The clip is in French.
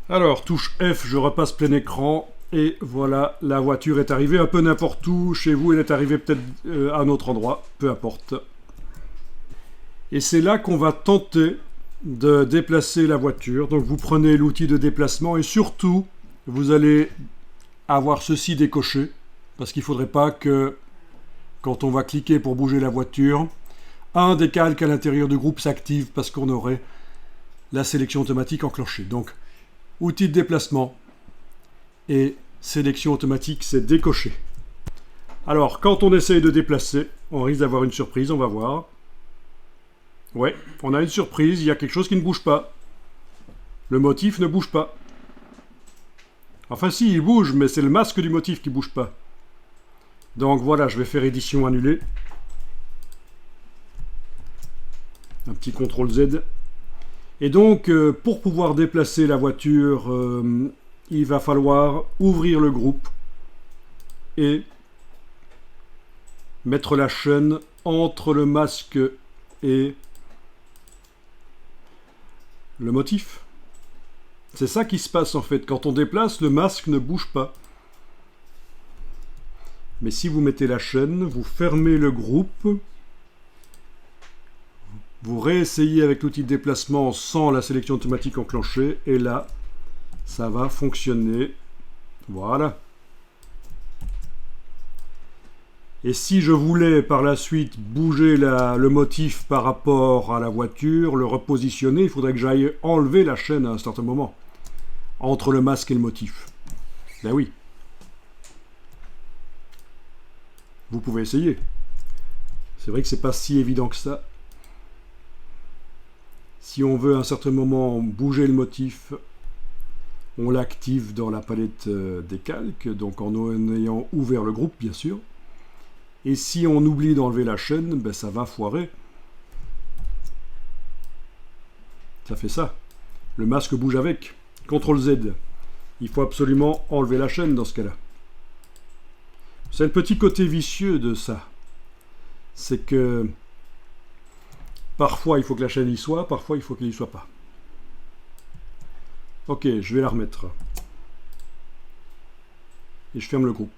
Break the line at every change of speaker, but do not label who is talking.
Alors, touche F, je repasse plein écran. Et voilà, la voiture est arrivée un peu n'importe où. Chez vous, elle est arrivée peut-être à un autre endroit. Peu importe. Et c'est là qu'on va tenter de déplacer la voiture. Donc vous prenez l'outil de déplacement et surtout, vous allez avoir ceci décoché. Parce qu'il ne faudrait pas que, quand on va cliquer pour bouger la voiture, un des calques à l'intérieur du groupe s'active parce qu'on aurait la sélection automatique enclenchée. Donc, outil de déplacement et sélection automatique, c'est décoché. Alors, quand on essaye de déplacer, on risque d'avoir une surprise, on va voir. Ouais, on a une surprise, il y a quelque chose qui ne bouge pas. Le motif ne bouge pas. Enfin si, il bouge, mais c'est le masque du motif qui ne bouge pas. Donc voilà, je vais faire édition annulée. Un petit CTRL Z. Et donc, pour pouvoir déplacer la voiture, il va falloir ouvrir le groupe et mettre la chaîne entre le masque et le motif. C'est ça qui se passe en fait. Quand on déplace, le masque ne bouge pas. Mais si vous mettez la chaîne, vous fermez le groupe, vous réessayez avec l'outil de déplacement sans la sélection automatique enclenchée, et là, ça va fonctionner. Voilà. Et si je voulais par la suite bouger le motif par rapport à la voiture, le repositionner, il faudrait que j'aille enlever la chaîne à un certain moment, entre le masque et le motif. Ben oui. Vous pouvez essayer. C'est vrai que c'est pas si évident que ça. Si on veut à un certain moment bouger le motif, on l'active dans la palette des calques, donc en ayant ouvert le groupe bien sûr. Et si on oublie d'enlever la chaîne, ben ça va foirer. Ça fait ça. Le masque bouge avec. CTRL Z. Il faut absolument enlever la chaîne dans ce cas-là. C'est le petit côté vicieux de ça. C'est que parfois il faut que la chaîne y soit, parfois il faut qu'elle y soit pas. Ok, je vais la remettre. Et je ferme le groupe.